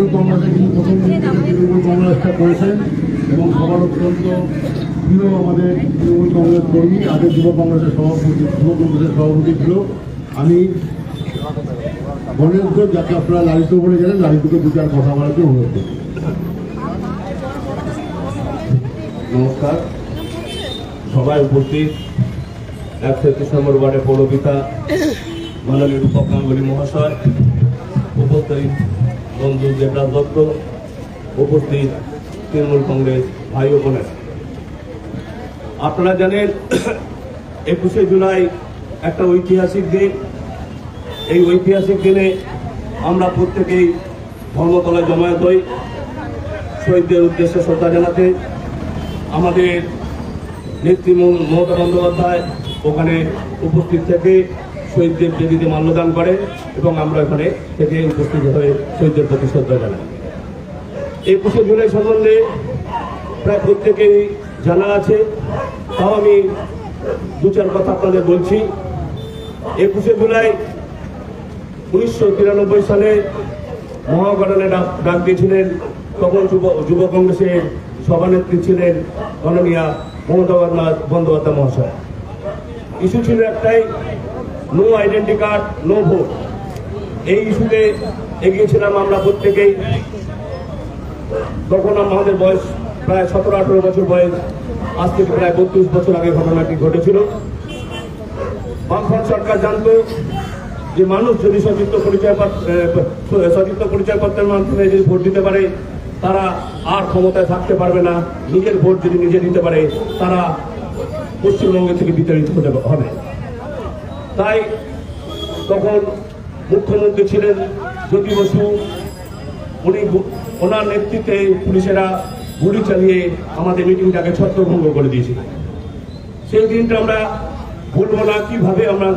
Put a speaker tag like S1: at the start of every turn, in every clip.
S1: তৃণমূল কংগ্রেসে তিনি প্রথম দিন থেকে তৃণমূল কংগ্রেসটা করেছেন এবং সবার অত্যন্ত প্রিয় আমাদের তৃণমূল কংগ্রেস কর্মী, আগে যুব কংগ্রেসের সভাপতি ছিল। আমি গণেশ ঘোষ, যাকে আপনারা লালিত বলে জানেন, লালিতকে দু চার কথা বলার জন্য অনুরোধ করি।
S2: নমস্কার, সবাই উপস্থিত 133 নম্বর ওয়ার্ডের পৌরপিতা মাননীয় রূপক গাঙ্গুলী মহাশয়, উপস্থিত বন্ধু দেবরাজ দত্ত, উপস্থিত তৃণমূল কংগ্রেস ভাই ও বোনেরা, আপনারা জানেন 21শে জুলাই একটা ঐতিহাসিক দিন। এই ঐতিহাসিক দিনে আমরা প্রত্যেকেই ধর্মতলায় জমায়েত হই শহীদদের উদ্দেশ্যে শ্রদ্ধা জানাতে। আমাদের নেত্রী মমতা বন্দ্যোপাধ্যায় ওখানে উপস্থিত থেকে শহীদদের বেদিতে মাল্যদান করে এবং আমরা ওখানে থেকে উপস্থিত হয়ে শহীদদের প্রতি শ্রদ্ধা জানাই। 21শে জুলাই সম্বন্ধে প্রায় প্রত্যেকেই জানা আছে, তাও আমি দু চার কথা আপনাদের বলছি। 21শে জুলাই 1993 সালে মহাগঠনে ডাক দিয়েছিলেন তখন যুব কংগ্রেসের সভানেত্রী ছিলেন মাননীয়া মমতা বন্দ্যোপাধ্যায় মহাশয়। ইস্যু ছিল একটাই, no identity card no vote. এই ইস্যুতে এগিয়েছিলাম আমরা প্রত্যেকেই। তখন আমাদের বয়স প্রায় 17-18 বছর বয়স, আজ থেকে প্রায় 32 বছর আগে ঘটনাটি ঘটেছিল। বামফ্রন্ট সরকার জানত যে মানুষ যদি সচিত্র পরিচয়পত্রের মাধ্যমে যদি ভোট দিতে পারে, তারা আর ক্ষমতায় থাকতে পারবে না। নিজের ভোট যদি নিজে দিতে পারে, তারা পশ্চিমবঙ্গ থেকে বিতাড়িত হতে হবে। তাই তখন মুখ্যমন্ত্রী ছিলেন জ্যোতি বসু। ওনার নেতৃত্বে পুলিশেরা গুলি চালিয়ে আমাদের মিটিংটাকে ছত্রভঙ্গ করে দিয়েছিল। সেই দিনটা আমরা ভুলবো না, কিভাবে আমরা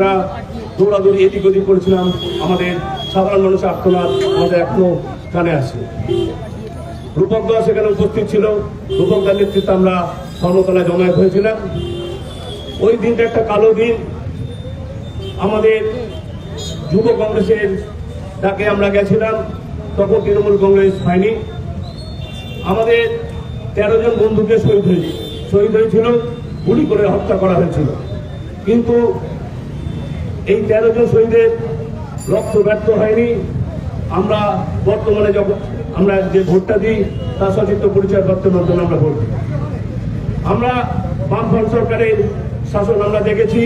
S2: দৌড়াদৌড়ি এদিক ওদিক করেছিলাম। আমাদের সাধারণ মানুষের আত্মনাদ আমাদের এখনো কানে আসে। রূপক দা সেখানে উপস্থিত ছিল। রূপক দার নেতৃত্বে আমরা ধর্মতলায় জমায়েত হয়েছিলাম। ওই দিনটা একটা কালো দিন। আমাদের যুব কংগ্রেসের ডাকে আমরা গেছিলাম, তখন তৃণমূল কংগ্রেস হয়নি। আমাদের 13 জন বন্ধুকে শহীদ হয়েছিল, গুলি করে হত্যা করা হয়েছিল। কিন্তু এই 13 জন শহীদের রক্ত ব্যর্থ হয়নি। আমরা বর্তমানে যখন আমরা যে ভোটটা দিই, তার সচিত্র পরিচয়পত্রের মাধ্যমে আমরা ভোট দিই। আমরা বামফ্রন্ট সরকারের শাসন আমরা দেখেছি,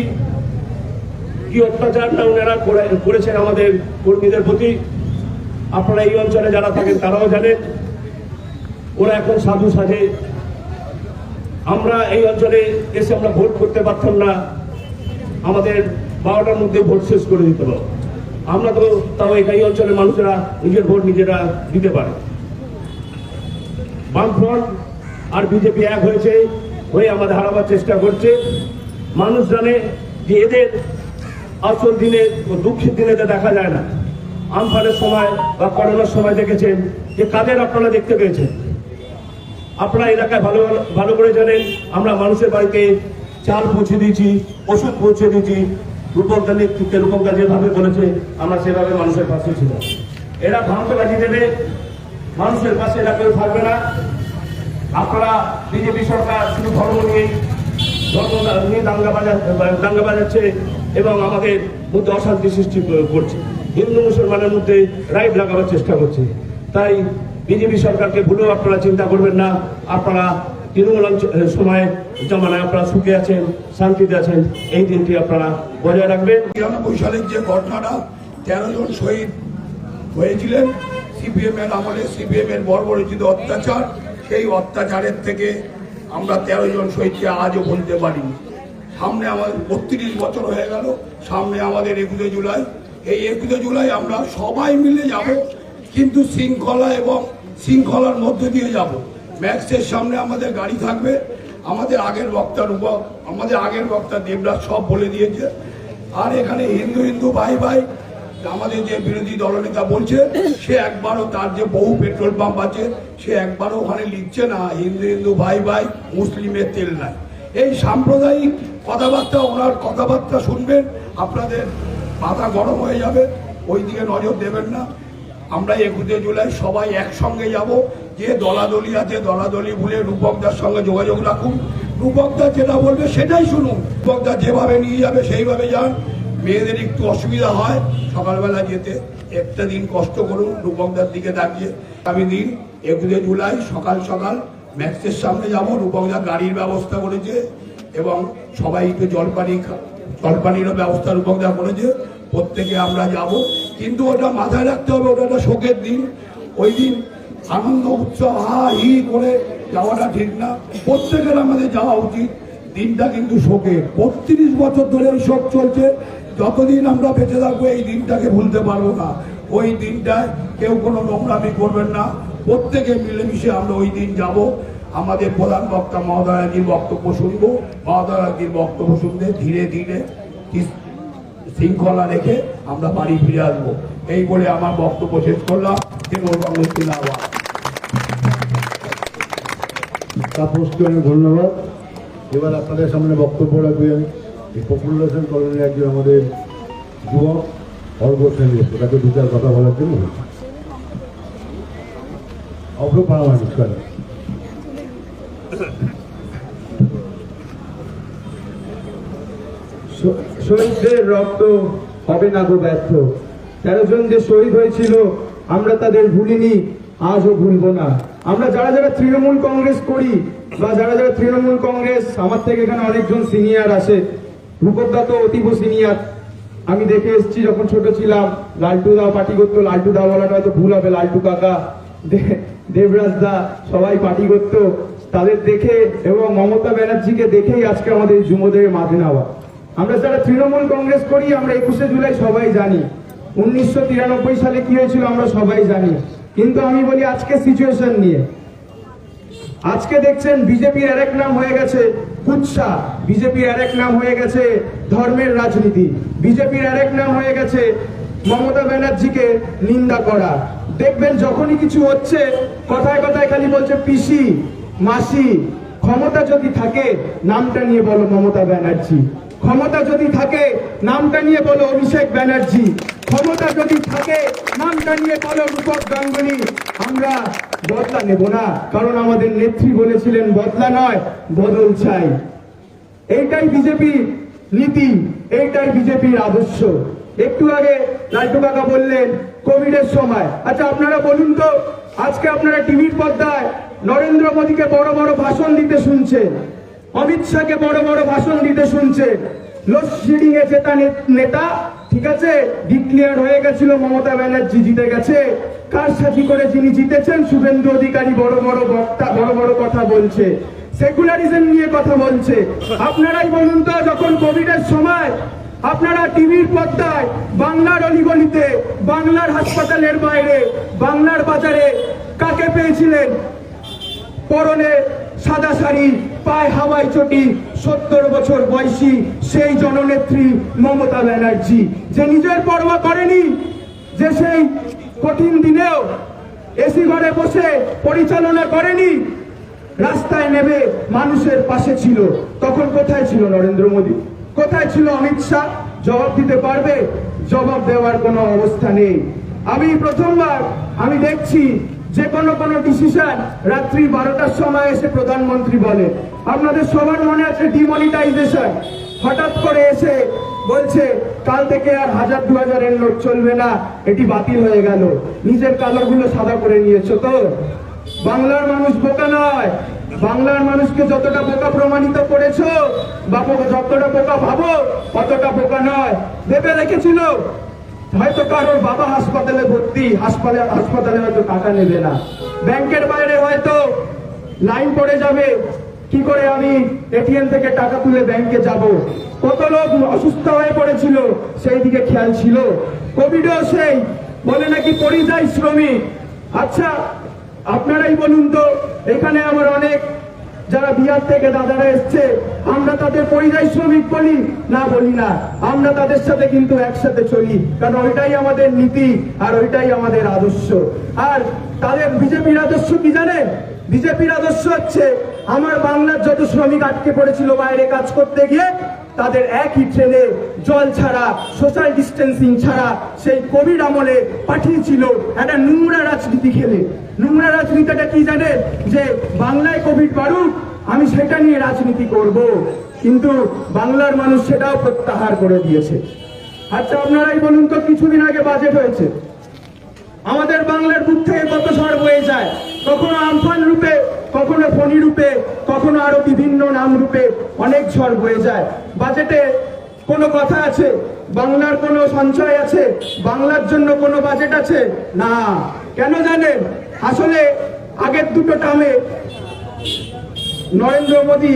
S2: কি অত্যাচার না ওনারা করেছেন আমাদের কর্মীদের প্রতি। আপনারা এই অঞ্চলে যারা থাকেন তারাও জানেন, ওরা এখন সাধু সাজে। আমরা এই অঞ্চলে এসে আমরা ভোট করতে পারতাম না, আমাদের 12টার মধ্যে ভোট শেষ করে দিতে পারবো। আমরা তো তাও এই অঞ্চলের মানুষেরা নিজের ভোট নিজেরা দিতে পারে। বামফ্রন্ট আর বিজেপি এক হয়ে আমাদের হারাবার চেষ্টা করছে। মানুষ জানে যে এদের আসল দিনে, দুঃখের দিনে দেখা যায় না। আমফানের সময় বা করোনার সময় দেখেছেন যে কাদের আপনারা দেখতে পেয়েছেন। আপনারা এলাকায় ভালো করে জানেন, আমরা মানুষের বাড়িতে চাল পৌঁছে দিয়েছি, ওষুধ পৌঁছে দিয়েছি। রূপকদার নেতৃত্বে রূপকদা যেভাবে বলেছে আমরা সেভাবে মানুষের পাশে ছিল। এরা ভ্রান্তবাজি দেবে, মানুষের পাশে এরা কেউ থাকবে না। আপনারা বিজেপি সরকার শুধু ধর্ম নিয়ে দাঙ্গা বাজাচ্ছে এবং আমাদের মধ্যে অশান্তি সৃষ্টি করছে, হিন্দু মুসলমানের মধ্যে রাইট লাগাবার চেষ্টা করছে। তাই বিজেপি সরকারকে ভুলেও আপনারা চিন্তা করবেন না। আপনারা তৃণমূল সময় জমানায় আপনারা সুখে আছেন, শান্তিতে আছেন, এই দিনটি আপনারা বজায় রাখবেন।
S3: 93 সালের যে ঘটনাটা 13 জন শহীদ হয়েছিলেন সিপিএম এর আমলে, সিপিএম এর বর্বরচিত অত্যাচার, সেই অত্যাচারের থেকে আমরা 13 জন শহীদকে আজও ভুলতে পারিনি। সামনে আমাদের 32 বছর হয়ে গেল, সামনে আমাদের 21শে জুলাই। এই 21শে জুলাই আমরা সবাই মিলে যাব, কিন্তু শৃঙ্খলা এবং শৃঙ্খলার মধ্য দিয়ে যাব। ম্যাক্সের সামনে আমাদের গাড়ি থাকবে। আমাদের আগের বক্তা দেবরাজ সব বলে দিয়েছে। আর এখানে হিন্দু ভাই ভাই আমাদের যে বিরোধী দলনেতা বলছে, সে একবারও তার যে বহু পেট্রোল পাম্প আছে, সে একবারও ওখানে লিখছে না হিন্দু ভাই ভাই মুসলিমের তেল নাই। এই সাম্প্রদায়িক কথাবার্তা, ওনার কথাবার্তা শুনবেন, আপনাদের মাথা গরম হয়ে যাবে। ওই দিকে নজর দেবেন না। আমরা 21 জুলাই সবাই একসঙ্গে যাব। যে দলাদলি আছে দলাদলি ভুলে রূপকদার সঙ্গে যোগাযোগ রাখুন। রূপকদা যেটা বলবে সেটাই শুনুন। রূপকদা যেভাবে নিয়ে যাবে সেইভাবে যান। মেয়েদের একটু অসুবিধা হয় সকালবেলা যেতে, একটা দিন কষ্ট করুন রূপকদার দিকে তাকিয়ে। আমি দিন 21 জুলাই সকাল সকাল ম্যাক্সের সামনে যাব। রূপকদা গাড়ির ব্যবস্থা করেছে এবং সবাই একটু জলপানিরও ব্যবস্থা রূপকদা করেছে। প্রত্যেকে আমরা যাব, কিন্তু ওটা মাথায় রাখতে হবে ওটা একটা শোকের দিন। ওই দিন আনন্দ উৎসব হা হি করে যাওয়াটা ঠিক না। প্রত্যেকের আমাদের যাওয়া উচিত। দিনটা কিন্তু শোকের। 32 বছর ধরে এই শোক চলছে। যতদিন আমরা বেঁচে থাকবো এই দিনটাকে ভুলতে পারবো না। ওই দিনটায় কেউ কোনো নোংরামি করবেন না। প্রত্যেকে মিলেমিশে আমরা ওই দিন যাব। আমাদের প্রধান বক্তা মহোদয়াজির বক্তব্য শুনবো। মহোদয়াজির বক্তব্য শুনতে ধীরে ধীরে শৃঙ্খলা রেখে আমরা বাড়ি ফিরে আসবো। এই বলে আমার বক্তব্য শেষ করলাম।
S1: তাপসকে অনেক ধন্যবাদ। এবার আপনাদের সামনে বক্তব্য রাখবেন এই পপুলেশন কলোনির একজন আমাদের যুবক অর্ঘ সেনগুপ্ত। তাকে দু চার কথা বলার জন্য অর্ঘ পারামানিক করে।
S4: শহীদদের রক্ত হবে না গো ব্যর্থ। 13 জন যে শহীদ হয়েছিল আমরা তাদের ভুলিনি, আজও ভুলবো না। আমরা যারা যারা তৃণমূল কংগ্রেস করি বা যারা যারা তৃণমূল কংগ্রেস, আমার থেকে এখানে অনেকজন সিনিয়র আছে। রূপকদা তো অতীব সিনিয়র, আমি দেখে এসেছি যখন ছোট ছিলাম। লালটু দা পার্টি করতো, লালটু দা বলাটা হয়তো ভুল হবে, লালটু কাকা, দেবরাজ দা সবাই পার্টি করতো। তাদের দেখে এবং মমতা ব্যানার্জিকে দেখেই আজকে আমাদের যুবদের মাঠে নেওয়া। আমরা যারা তৃণমূল কংগ্রেস করি আমরা 21শে জুলাই সবাই জানি। 1993 সালে কি হয়েছিল আমরা সবাই জানি। কিন্তু আমি বলি আজকে সিচুয়েশন নিয়ে, আজকে দেখছেন বিজেপির আরেক নাম হয়ে গেছে কুৎসা, বিজেপির আরেক নাম হয়ে গেছে ধর্মের রাজনীতি, বিজেপির আরেক নাম হয়ে গেছে মমতা ব্যানার্জিকে নিন্দা করা। দেখবেন যখনই কিছু হচ্ছে কথায় কথায় খালি বলছে পিসি মাসি। ক্ষমতা যদি থাকে নামটা নিয়ে বলো মমতা ব্যানার্জি, ক্ষমতা যদি থাকে নামটা নিয়ে বলো অভিষেক ব্যানার্জি, ক্ষমতা যদি থাকে নামটা নিয়ে বলো রূপক গাঙ্গুলি। আমরা বদলা নেব না, কারণ আমাদের নেত্রী বলেছিলেন বদলা নয় বদল চাই। এইটাই বিজেপির নীতি, এইটাই বিজেপির আদর্শ। একটু আগে লালটু কাকা বললেন কোভিডের সময়। আচ্ছা আপনারা বলুন তো, আজকে আপনারা টিভির পর্দায় নরেন্দ্র মোদীকে বড় বড় ভাষণ দিতে শুনছেন, অমিত শাহকে বড় বড় ভাষণ দিতে শুনছেন। লোডশেডিং এ জেতা নেতা, ঠিক আছে, ডিক্লেয়ার হয়ে গেছিল মমতা ব্যানার্জি জিতে গেছে। কারসাজি করে যিনি জিতেছেন শুভেন্দু অধিকারী বড় বড় বক্তা বড় বড় কথা বলছে, সেকুলারিজম নিয়ে কথা বলছে। আপনারাই বলুন তো, যখন কোভিডের সময় আপনারা টিভির পর্দায় বাংলার অলিগলিতে, বাংলার হাসপাতালের বাইরে, বাংলার বাজারে কাকে পেয়েছিলেন? পরনে সাদা শাড়ি, পায়ে হাওয়াই চটি, 70 বছর বয়সী সেই জননেত্রী মমতা ব্যানার্জি, যে নিজের পরোয়া করেনি, যে সেই কঠিন দিনেও এসি ঘরে বসে পরিচালনা করেনি, রাস্তায় নেমে মানুষের পাশে ছিল। তখন কোথায় ছিল নরেন্দ্র মোদী? কোথায় ছিল অমিত শাহ? জবাব দিতে পারবে? জবাব দেওয়ার কোনো অবস্থা নেই। আমি প্রথমবার আমি দেখছি যে কোনো ডিসিশন রাত্রি 12টার সময় এসে প্রধানমন্ত্রী বলে। আপনাদের সবার মনে আছে ডিমনিটাইজেশন, হঠাৎ করে এসে বলছে কাল থেকে আর 1000-2000 নোট চলবে না, এটি বাতিল হয়ে গেল। নিজের কালারগুলো সাদা করে নিয়েছো তো? বাংলার মানুষ বোকা নয়। বাংলার মানুষকে যতটা বোকা প্রমাণিত করেছো, বাপুকে যতটা বোকা ভাবো অতটা বোকা নয়। ভেবে রেখেছিল হয়তো কারোর বাবা হাসপাতালে ভর্তি, হাসপাতালে হয়তো টাকা নেবে না, ব্যাংকের বাইরে হয়তো লাইন পড়ে যাবে, কি করে আমি এটিএম থেকে টাকা তুলে ব্যাংকে যাব। কত লোক অসুস্থ হয়ে পড়েছিল, সেই দিকে খেয়াল ছিল। কোভিডও সেই বলে নাকি পরিযায়ী শ্রমিক। আচ্ছা আপনারাই বলুন তো, এখানে আমার অনেক যারা বিহার থেকে দাদারা এসছে, আমরা তাদের পরিযায়ী শ্রমিক বলি না? বলি না। আমরা তাদের সাথে কিন্তু একসাথে চলি, কারণ ওইটাই আমাদের নীতি আর ওইটাই আমাদের আদর্শ। আর তাদের বিজেপির আদর্শ কি জানেন? বিজেপির আদর্শ হচ্ছে আমার বাংলার যত শ্রমিক আটকে পড়েছিল বাইরে কাজ করতে গিয়ে, তাদের একই ট্রেনে জল ছাড়া, সোশ্যাল ডিস্টেন্সিং ছাড়া সেই কোভিড আমলে পাঠিয়েছিল একটা নোংরা রাজনীতি খেলে। নোংরা রাজনীতিটা কি জানেন? যে বাংলায় কোভিড বাড়ুক, আমি সেটা নিয়ে রাজনীতি করব। কিন্তু বাংলার মানুষ সেটাও প্রত্যাহার করে দিয়েছে। আচ্ছা, আপনারাই বলুন তো, কিছুদিন আগে বাজেট হয়েছে, আমাদের বাংলার বুক থেকে কত ঝড় বয়ে যায়, কখনো আমফান রূপে, কখনো ফণী রূপে, কখনো আরো বিভিন্ন নাম রূপে অনেক ঝড় বয়ে যায়। বাজেটে কোনো কথা আছে? বাংলার কোনো সঞ্চয় আছে? বাংলার জন্য কোনো বাজেট আছে? না। কেন জানেন? আসলে আগের দুটো টার্মে নরেন্দ্র মোদী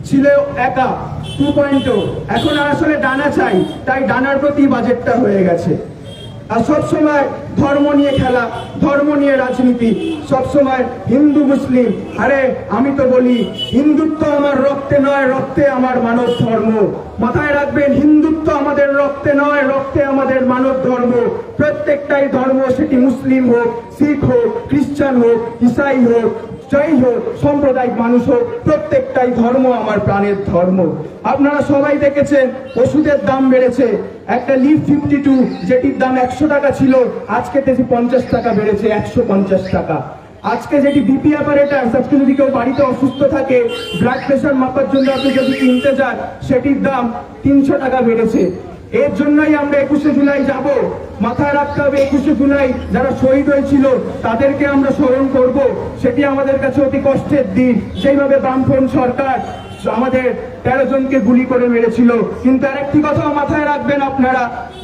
S4: ছিল একা 2.0, এখন আসলে ডানা চাই, তাই ডানার প্রতি বাজেটটা হয়ে গেছে। আর সবসময় ধর্ম নিয়ে খেলা, ধর্ম নিয়ে রাজনীতি, সবসময় হিন্দু মুসলিম। আরে আমি তো বলি, হিন্দুত্ব আমার রক্তে নয়, রক্তে আমার মানব ধর্ম। মাথায় রাখবেন, হিন্দুত্ব আমাদের রক্তে নয়, রক্তে আমাদের মানব ধর্ম। প্রত্যেকটাই ধর্ম, সেটি মুসলিম হোক, শিখ হোক, খ্রিস্টান হোক, ইসাই হোক, যাই হোক, সাম্প্রদায়িক মানুষ হোক, প্রত্যেকটাই ধর্ম আমার প্রাণের ধর্ম। আপনারা সবাই দেখেছেন ওষুধের দাম বেড়েছে। একটা লিভ 52 যেটির দাম 100 টাকা ছিল, আজকে 50 টাকা বেড়েছে, 150 টাকা। আজকে যেটি বিপি অ্যাপারেটাস, আজকে যদি কেউ বাড়িতে অসুস্থ থাকে, ব্লাড প্রেশার মাপার জন্য আপনি যদি কিনতে যান, সেটির দাম 300 টাকা বেড়েছে। এর জন্যই আমরা 21শে জুলাই যাব। মাথায় রাখতে হবে, 21শে জুলাই যারা শহীদ হয়েছিল তাদেরকে আমরা স্মরণ করব। সেটি আমাদের কাছে অতি কষ্টের দিন। সেইভাবে বামফ্রন্ট সরকার আমাদের 13 জনকে গুলি করে মেরেছিল। কিন্তু আরেকটি কথাও মাথায় রাখবেন আপনারা,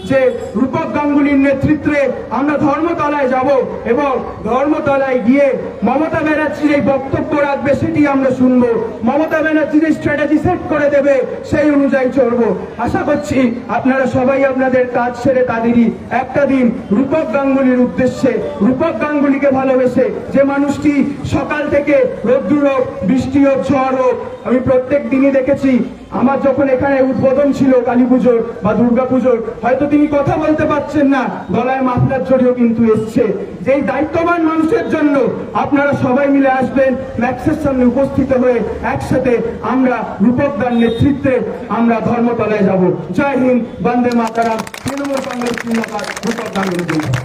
S4: যে রূপক গাঙ্গুলির নেতৃত্বে আমরা ধর্মতলায় যাব এবং ধর্মতলায় গিয়ে মমতা ব্যানার্জির এই বক্তব্য রাখবে, সেটি আমরা শুনবো। মমতা ব্যানার্জি যে স্ট্র্যাটেজি সেট করে দেবে, সেই অনুযায়ী চলবো। আশা করছি আপনারা সবাই আপনাদের কাজ ছেড়ে তাদেরই একটা দিন রূপক গাঙ্গুলির উদ্দেশ্যে, রূপক গাঙ্গুলিকে ভালোবেসে, যে মানুষটি সকাল থেকে রোদ্দুর হোক, বৃষ্টি হোক, ঝড় হোক, আমি প্রত্যেক দিনই দেখেছি। আমার যখন এখানে উদ্বোধন ছিল কালী পুজোর বা দুর্গা পুজোর, হয়তো তিনি কথা বলতে পারছেন না, গলায় মাফলার জড়িয়েও কিন্তু এসছে। যেই দায়িত্ববান মানুষের জন্য আপনারা সবাই মিলে আসবেন, ম্যাক্সের সামনে উপস্থিত হয়ে একসাথে আমরা রূপকদার নেতৃত্বে আমরা ধর্মতলায় যাব। জয় হিন্দ, বন্দে মাতারাম, তৃণমূল কংগ্রেস জিন্দাবাদ, রূপক গাঙ্গুলি জিন্দাবাদ।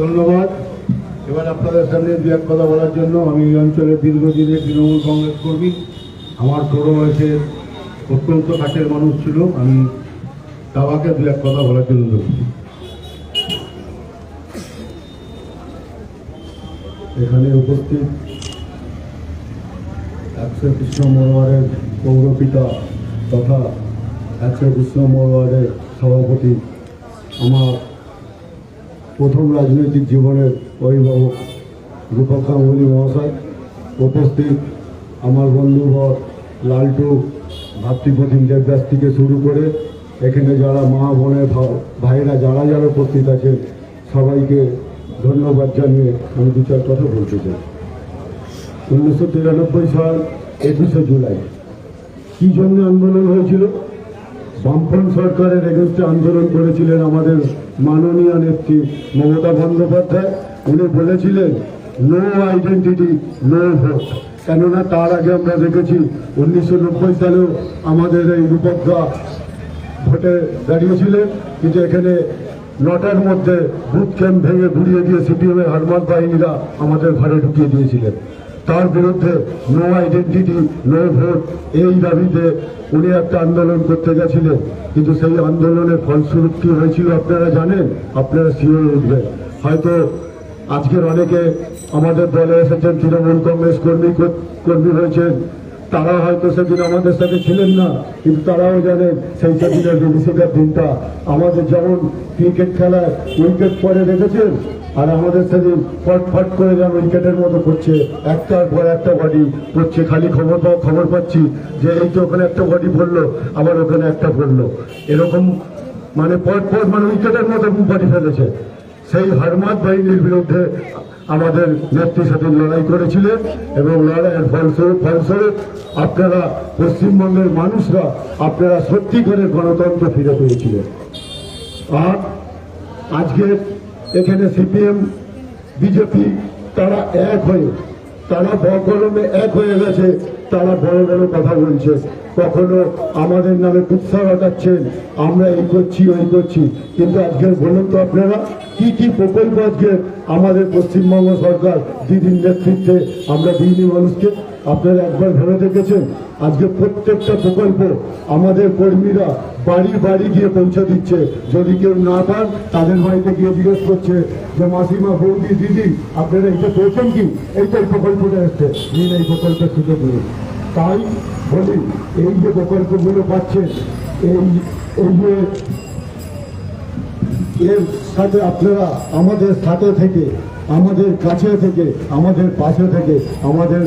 S1: ধন্যবাদ। এবার আপনাদের সামনে দু এক কথা বলার জন্য, আমি এই অঞ্চলের দীর্ঘদিনের তৃণমূল কংগ্রেস কর্মী। আমার ছোট বয়সের অত্যন্ত কাছের মানুষ ছিল। আমি তাবাকে দু এক কথা বলার জন্য বলছি। এখানে উপস্থিত 100 নম্বর ওয়ার্ডের পৌরপিতা তথা 100 নম্বর ওয়ার্ডের সভাপতি, আমার প্রথম রাজনৈতিক জীবনের অভিভাবক রূপক গাঙ্গুলি মহাশয়, উপস্থিত আমার বন্ধুবর লালটু, ভাতৃপ্রতিম দেবদাস থেকে শুরু করে এখানে যারা মা বোনের ভাইরা যারা যারা উপস্থিত আছেন, সবাইকে ধন্যবাদ জানিয়ে আমি দু চার কথা বলতে চাই। 1993 সাল 21শে জুলাই কী জন্য আন্দোলন হয়েছিল? বামফ্রন্ট সরকারের এগেনস্টে আন্দোলন করেছিলেন আমাদের মাননীয় নেত্রী মমতা বন্দ্যোপাধ্যায়। উনি বলেছিলেন নো আইডেন্টিটি, নো ভোট। কেননা তার আগে আমরা দেখেছি 1990 সালেও আমাদের এই রূপকদা ভোটে দাঁড়িয়েছিলেন, কিন্তু এখানে 9টার মধ্যে বুথ ক্যাম্প ভেঙে ঘুরিয়ে দিয়ে সিপিএমের হারমাত বাহিনীরা আমাদের ঘরে ঢুকিয়ে দিয়েছিলেন। তার বিরুদ্ধে নো আইডেন্টিটি, নো ভোট, এই দাবিতে উনি একটা আন্দোলন করতে গেছিলেন। কিন্তু সেই আন্দোলনের ফলস্বরূপ কি হয়েছিল আপনারা জানেন? আপনারা শিওরে উঠবেন। হয়তো আজকের অনেকে আমাদের দলে এসেছেন, তৃণমূল কংগ্রেস কর্মী হয়েছেন, তারা হয়তো সেদিন আমাদের সাথে ছিলেন না, কিন্তু তারাও জানেন সেই সেদিনের রিলিজের দিনটা আমাদের যেমন ক্রিকেট খেলায় উইকেট পরে রেখেছেন, আর আমাদের সেদিন ফট করে যেন উইকেটের মতো করছে, একটার পর একটা বডি পড়ছে। খালি খবর পাচ্ছি যে এই তো ওখানে একটা বডি পড়লো, আবার ওখানে একটা পড়লো, এরকম মানে পর মানে উইকেটের মতো বডি ফেলেছে। সেই হারমাত বাহিনীর বিরুদ্ধে আমাদের নেত্রী সেদিন লড়াই করেছিলেন এবং লড়াইয়ের ফলস্বরূপ আপনারা পশ্চিমবঙ্গের মানুষরা আপনারা সত্যিকারের গণতন্ত্র ফিরে পেয়েছিলেন। আর আজকে এখানে সিপিএম বিজেপি তারা এক হয়ে তারা বকলমে এক হয়ে গেছে, তারা বড় বড় কথা বলছে, কখনো আমাদের নামে কুৎসা রাখাচ্ছেন, আমরা এই করছি ওই করছি। কিন্তু আজকের বলুন তো আপনারা কি কি প্রকল্প আজকে আমাদের পশ্চিমবঙ্গ সরকার দিদির নেতৃত্বে আমরা দিইনি মানুষকে? আপনারা একবার ভেবে দেখেছেন? আজকে প্রত্যেকটা প্রকল্প আমাদের কর্মীরা বাড়ি বাড়ি গিয়ে পৌঁছে দিচ্ছে। যদি কেউ না পান তাদের বাড়িতে গিয়ে জিজ্ঞেস করছে যে মাসিমা, বৌদি, দিদি, আপনারা এইটা পেয়েছেন কি? এইটাই প্রকল্পটা এসছে, নিন এই প্রকল্পের সুযোগ নিন। তাই বলি, এই যে প্রকল্পগুলো পাচ্ছেন, এই যে এর সাথে আপনারা আমাদের সাথে থেকে, আমাদের কাছে থেকে, আমাদের পাশে থেকে আমাদের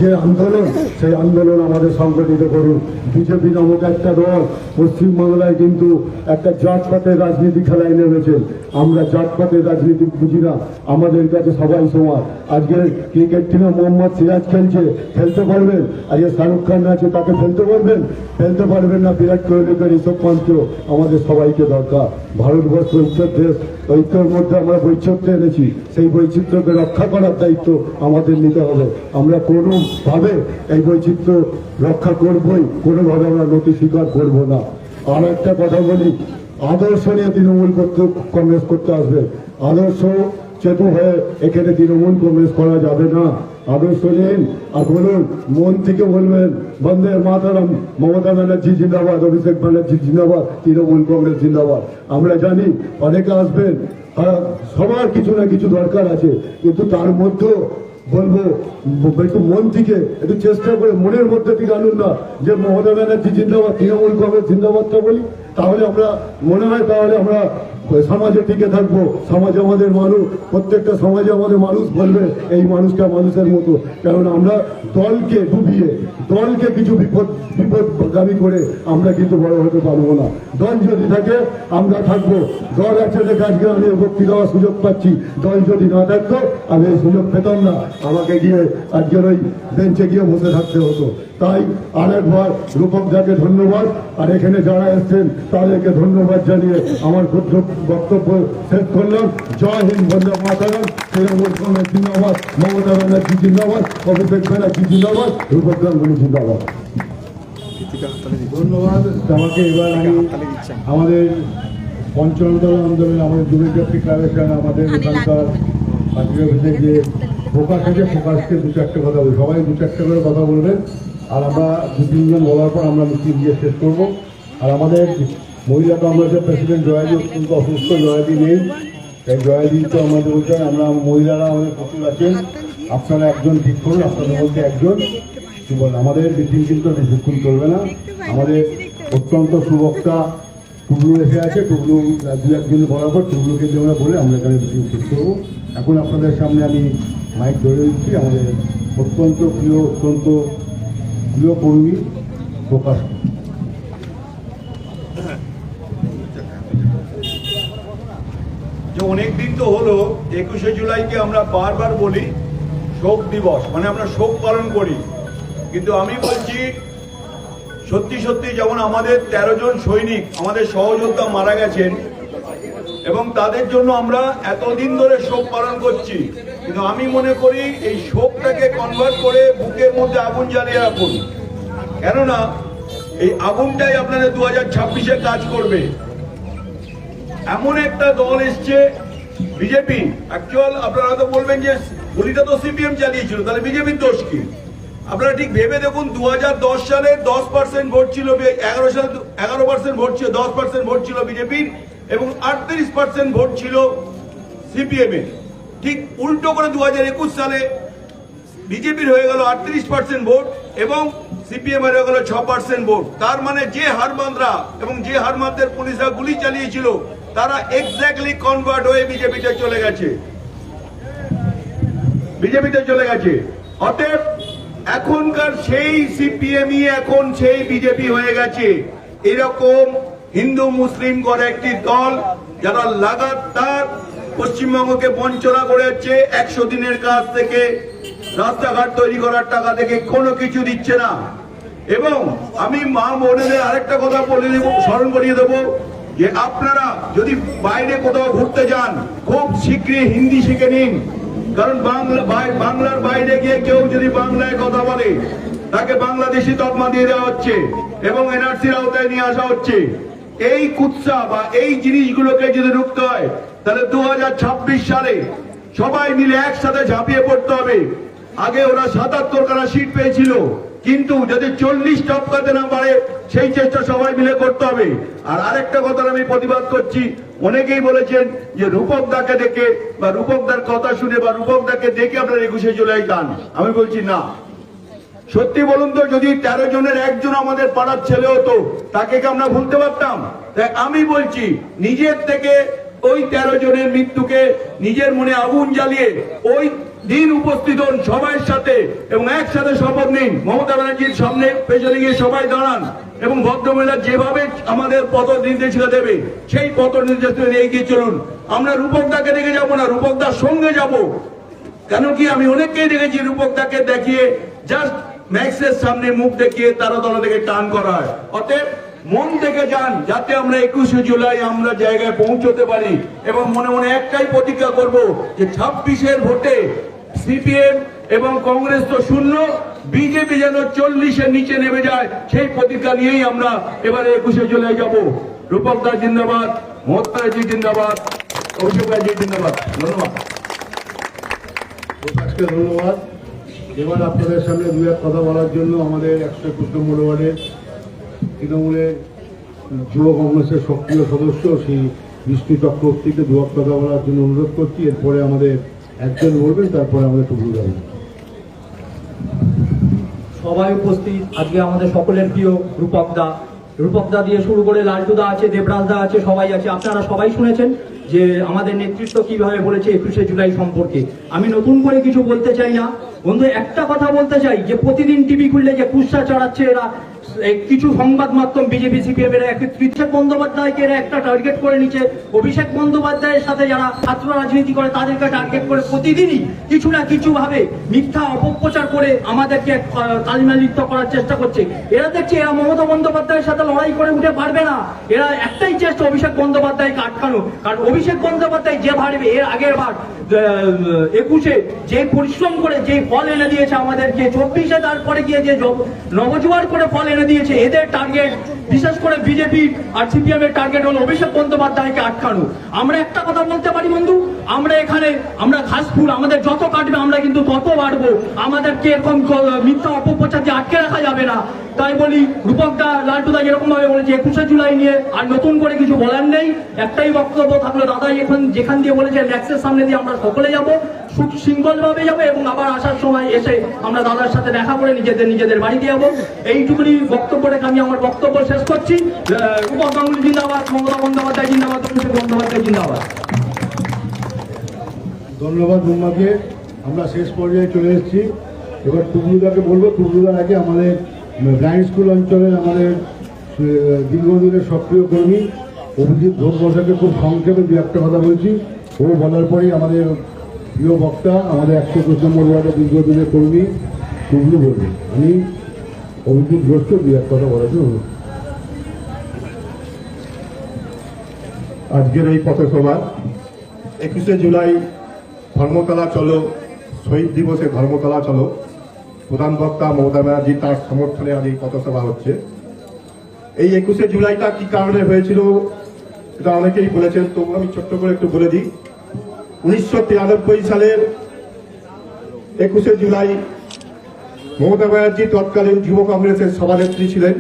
S1: যে আন্দোলন, সেই আন্দোলন আমাদের সংগঠিত করুন। বিজেপি নামক একটা দল পশ্চিমবাংলায় কিন্তু একটা জাতপাতের রাজনীতি খেলায় নেমেছেন। আমরা জাতপাতের রাজনীতি বুঝি না, আমাদের কাছে সবাই সমান। আজকে ক্রিকেট টিমে মোহাম্মদ সিরাজ খেলছে, খেলতে পারবেন। আজকে শাহরুখ খান আছে, তাকে ফেলতে পারবেন? ফেলতে পারবেন না। বিরাট কোহলিকে, ঋষভ পান্তকে, আমাদের সবাইকে দরকার। ভারতবর্ষ ঐক্যের দেশ, ঐক্যের মধ্যে আমরা বৈচিত্র্য এনেছি, সেই বৈচিত্র্যকে রক্ষা করার দায়িত্ব আমাদের নিতে হবে। আমরা কোনোভাবে এই বৈচিত্র্য রক্ষা করবই, কোনোভাবে আমরা নতি স্বীকার করবো না। আর একটা কথা বলি, আদর্শ নিয়ে তৃণমূল কংগ্রেস করতে আসবে। আদর্শ চেতু হয়ে এখানে তৃণমূল কংগ্রেস করা যাবে না। আদর্শ নিন আর বলুন, মন থেকে বলবেন বন্দে মাতরম, মমতা ব্যানার্জি জিন্দাবাদ, অভিষেক ব্যানার্জি জিন্দাবাদ, তৃণমূল কংগ্রেস জিন্দাবাদ। আমরা জানি অনেকে আসবেন, সবার কিছু না কিছু দরকার আছে, কিন্তু তার মধ্যেও বলবো একটু মন থেকে, একটু চেষ্টা করে মনের মধ্যে থেকে আনুন না যে মমতা ব্যানার্জি জিন্দাবাদ, তৃণমূল কংগ্রেস জিন্দাবাদটা বলি। তাহলে আমরা মনে হয়, তাহলে আমরা সমাজে টিকে থাকবো। সমাজে আমাদের মানুষ, প্রত্যেকটা সমাজে আমাদের মানুষ বলবে এই মানুষটা মানুষের মতো। কারণ আমরা দলকে ডুবিয়ে, দলকে কিছু বিপদগামী করে আমরা কিন্তু বড় হতে পারবো না। দল যদি থাকে আমরা থাকবো। দল আছে দেখে আজকে আমি ভক্তি দেওয়ার সুযোগ পাচ্ছি। দল যদি না থাকতো আমি এই সুযোগ পেতাম না, আমাকে গিয়ে আজকের ওই বেঞ্চে গিয়ে বসে থাকতে হতো। তাই আরেকবার রূপক দাকে ধন্যবাদ, আর এখানে যারা এসছেন তাদেরকে ধন্যবাদ জানিয়ে আমার বক্তব্য শেষ করলাম। জয় হিন্দ, বন্দে মাতরম, তৃণমূল কংগ্রেস জিন্দাবাদ, মমতা ব্যানার্জি জিন্দাবাদ, অভিষেক ব্যানার্জি জিন্দাবাদ, রূপক গাঙ্গুলি জিন্দাবাদ। ধন্যবাদ। আমাকে এবার আমি আমাদের পঞ্চমতলা আন্দোলন, আমাদের যুবশক্তি ক্লাবের সঙ্গে আমাদের এখানকার আজকে যে ফোকাস আছে, ফোকাসকে দু চারটে কথা বলি। সবাই দু চারটে করে কথা বলবেন, আর আমরা দু তিনজন বলার পর আমরা মিটিং দিয়ে শেষ করবো। আর আমাদের মহিলা কংগ্রেসের প্রেসিডেন্ট জয়াদি অত্যন্ত অসুস্থ, জয়াদি নেই, তাই জয়াদি তো আমাদের বলছেন। আমরা মহিলারা আমাদের প্রচুর আছেন, আপনারা একজন ঠিক করুন, আপনাদের মধ্যে একজন কি বলেন। আমাদের মিটিং কিন্তু বেশিক্ষণ চলবে না। আমাদের অত্যন্ত সুবক্তা টুকলু এসে আছে, টুকলু দু একজন বলার পর টুকলুকে যে আমরা বলে আমরা এখানে মিটিং শেষ করবো। এখন আপনাদের সামনে আমি মাইক ধরে দিচ্ছি আমাদের অত্যন্ত প্রিয় কর্মী প্রকাশ।
S5: যে অনেক দিন তো হলো 21শে জুলাইকে আমরা বারবার বলি শোক দিবস, মানে আমরা শোক পালন করি। কিন্তু আমি বলছি সত্যি সত্যি যেমন আমাদের 13 জন সৈনিক, আমাদের সহযোদ্ধা মারা গেছেন এবং তাদের জন্য আমরা এতদিন ধরে শোক পালন করছি, কিন্তু আমি মনে করি এই শোকটাকে কনভার্ট করে বুকের মধ্যে আগুন জ্বালিয়ে রাখুন। কেননা এই আগুনটাই আপনাদের 2026-এ কাজ করবে। এমন একটা দল এসছে বিজেপি, অ্যাকচুয়াল আপনারা তো বলবেন যে গুলিটা তো সিপিএম চালিয়েছিল, তাহলে বিজেপির দোষ কি? আপনারা ঠিক ভেবে দেখুন, 2010 সালে 10% ভোট ছিল, 11% ভোট ছিল, 10% ভোট ছিল বিজেপির এবং 38% ভোট ছিল সিপিএম এর। ঠিক উল্টো করে 2021 সালে বিজেপির হয়ে গেল 38% ভোট এবং সিপিএম এর হয়ে গেল 6% ভোট। তার মানে যে হারমানরা এবং যে হারমানদের পুলিশরা গুলি চালিয়েছিল তারা এক্স্যাক্টলি কনভার্ট হয়ে বিজেপিতে চলে গেছে। অতএব এখনকার সেই সিপিএমই এখন সেই বিজেপি হয়ে গেছে। এরকম হিন্দু মুসলিম করে একটি দল যারা লাগাতার পশ্চিমবঙ্গকে বঞ্চনা করে যাচ্ছে, 100 দিনের কাজ থেকে রাস্তাঘাট তৈরি করার টাকা থেকে কোনো কিছু দিচ্ছে না। এবং আমি মা বোনেদের আরেকটা কথা বলে দেব, স্মরণ করিয়ে দেবো যে আপনারা যদি বাইরে কোথাও ঘুরতে যান খুব শীঘ্রই হিন্দি শিখে নিন। কারণ বাংলার বাইরে গিয়ে কেউ যদি বাংলায় কথা বলে তাকে বাংলাদেশি তকমা দিয়ে দেওয়া হচ্ছে এবং এনআরসির আওতায় নিয়ে আসা হচ্ছে। এই কুৎসা বা এই জিনিসগুলোকে যদি রুখতে হয় তাহলে 2026 সালে সবাই মিলে একসাথে ঝাঁপিয়ে পড়তে হবে। আগে ওরা 77খানা সিট পেয়েছিল, কিন্তু যদি 40 টপকাতে না পারে সেই চেষ্টা সবাই মিলে করতে হবে। আর আরেকটা কথা আমি প্রতিবাদ করছি, অনেকেই বলেছেন যে রূপক দাকে দেখে বা রূপক দার কথা শুনে বা রূপক দাকে দেখে আপনারা 21শে জুলাই গান। আমি বলছি না, সত্যি বলুন তো, যদি 13 জনের একজন আমাদের পাড়ার ছেলে হতো তাকে কি আমরা ভুলতে পারতাম? তাই আমি বলছি, নিজের থেকে ওই 13 জনের মৃত্যুকে নিজের মনে আগুন জ্বালিয়ে ওই দিন উপস্থিত হন সবাই সাথে এবং একসাথে শপথ নিন। মমতা ব্যানার্জির সামনে পেছনে গিয়ে সবাই দাঁড়ান এবং ভদ্রমহিলা যেভাবে আমাদের পথ নির্দেশিকা দেবে সেই পথ নির্দেশিকা এগিয়ে চলুন। আমরা রূপক দাকে দেখে যাবো না, রূপক দার সঙ্গে যাব। কেন কি আমি অনেককেই দেখেছি রূপক দাকে দেখিয়ে জাস্ট ম্যাক্সের সামনে মুখ দেখিয়ে তারা দলা থেকে টান করা হয়। অতএব মন থেকে যান, যাতে আমরা 21শে জুলাই আমরা জায়গায় পৌঁছতে পারি এবং মনে মনে একটাই প্রতিজ্ঞা করব যে 26-এর ভোটে সিপিএম এবং কংগ্রেস তো শূন্য, বিজেপি যেন 40-এর নিচে নেমে যায়, সেই প্রতিজ্ঞা নিয়েই আমরা এবারে 21শে জুলাই যাব। রূপক দা জিন্দাবাদ, মমতা ব্যানার্জি জিন্দাবাদ, অভিষেক ব্যানার্জি জিন্দাবাদ। ধন্যবাদ।
S1: আজকে ধন্যবাদ। এবার আপনাদের সামনে দু এক কথা বলার জন্য আমাদের 121 নম্বর ওয়ার্ডের তৃণমূলের যুব কংগ্রেসের সক্রিয় সদস্য শ্রী বিষ্ণু চক্রবর্তীকে দু এক কথা বলার জন্য অনুরোধ করছি। এরপরে আমাদের একজন বলবেন, তারপরে আমাদের টুকু যাবেন।
S6: সবাই উপস্থিত, আজকে আমাদের সকলের প্রিয় রূপক দা দিয়ে শুরু করে লালটু দা আছে, দেবরাজ দা আছে, সবাই আছে। আপনারা সবাই শুনেছেন যে আমাদের নেতৃত্ব কিভাবে বলেছে 21শে জুলাই সম্পর্কে। আমি নতুন করে কিছু বলতে চাই না বন্ধু, একটা কথা বলতে চাই যে প্রতিদিন টিভি খুললে যে কুৎসা চড়াচ্ছে এরা, কিছু সংবাদ মাধ্যম বিজেপি সিপিএম এরা অভিষেক বন্দ্যোপাধ্যায়কে এরা একটা টার্গেট করে নিচ্ছে। অভিষেক বন্দ্যোপাধ্যায়ের সাথে যারা ছাত্র রাজনীতি করে তাদেরকে টার্গেট করে প্রতিদিনই কিছু না কিছু ভাবে মিথ্যা অপপ্রচার করে আমাদেরকে তালিমালিপ্ত করার চেষ্টা করছে। এরা দেখছে এরা মমতা বন্দ্যোপাধ্যায়ের সাথে লড়াই করে উঠে পারবে না, এরা একটাই চেষ্টা অভিষেক বন্দ্যোপাধ্যায়কে আটকানো। কারণ অভিষেক বন্দ্যোপাধ্যায় যে ভাবে এর আগের বার 21-এ যে পরিশ্রম করে যে ফল এনে দিয়েছে আমাদেরকে, 24-এ তারপরে গিয়ে যে নবজোয়ার করে ফল এনে দিয়েছে, এদের টার্গেট বিশেষ করে বিজেপি আর সিপিএম এর টার্গেট হলো অভিষেক বন্দ্যোপাধ্যায়কে আটকানো। আমরা একটা কথা বলতে পারি বন্ধু, আমরা এখানে আমরা ঘাসফুল, আমাদের যত কাটবে আমরা কিন্তু তত বাড়বো। আমাদেরকে এরকম মিথ্যা অপপ্রচার যে আটকে রাখা যাবে না। তাই বলি, রূপক দা লালটু দা যেরকম ভাবে বলেছে 21শে জুলাই নিয়ে আর নতুন করে কিছু বলার নেই। একটাই বক্তব্য থাকলো, দাদা এখন যেখান দিয়ে বলেছে ম্যাক্সের সামনে দিয়ে আমরা সকলে যাবো, সিঙ্গল ভাবে যাবো এবং আবার আসার সময় এসে আমরা দাদার সাথে দেখা করে নিজেদের বাড়িতে যাবো। এইটুকুনি বক্তব্য রেখে আমি আমার বক্তব্য শেষ করছি। রূপক গাঙ্গুলি জিন্দাবাদ, মমতা বন্দ্যোপাধ্যায় জিন্দাবাদ, অভিষেক বন্দ্যোপাধ্যায় জিন্দাবাদ।
S1: ধন্যবাদ মোম্মাকে। আমরা শেষ পর্যায়ে চলে এসেছি। এবার টুকলুদাকে বলবো। টুকলুদার আগে আমাদের ব্রাইন্ড স্কুল অঞ্চলের আমাদের দীর্ঘদিনের সক্রিয় কর্মী অভিজিৎ ঘোষ বসাকে খুব সংক্ষেপে দু একটা কথা বলছি। ও বলার পরেই আমাদের প্রিয় বক্তা, আমাদের 121 নম্বর ওয়ার্ডের দীর্ঘদিনের কর্মী টুকলু বলবে। আমি অভিজিৎ ঘোষকে দু এক কথা বলার জন্য।
S7: আজকের এই পথসভা 21শে জুলাই ধর্মতলা চলো, শহীদ দিবসে ধর্মতলা চলো, প্রধান বক্তা মমতা ব্যানার্জি তার সমর্থনে আজ এই পথসভা হচ্ছে। এই 21শে জুলাইটা কি কারণে হয়েছিল এটা অনেকেই বলেছেন, তবু আমি ছোট্ট করে একটু বলে দিই। 1993 সালের 21শে জুলাই মমতা ব্যানার্জি তৎকালীন যুব কংগ্রেসের সভানেত্রী ছিলেন।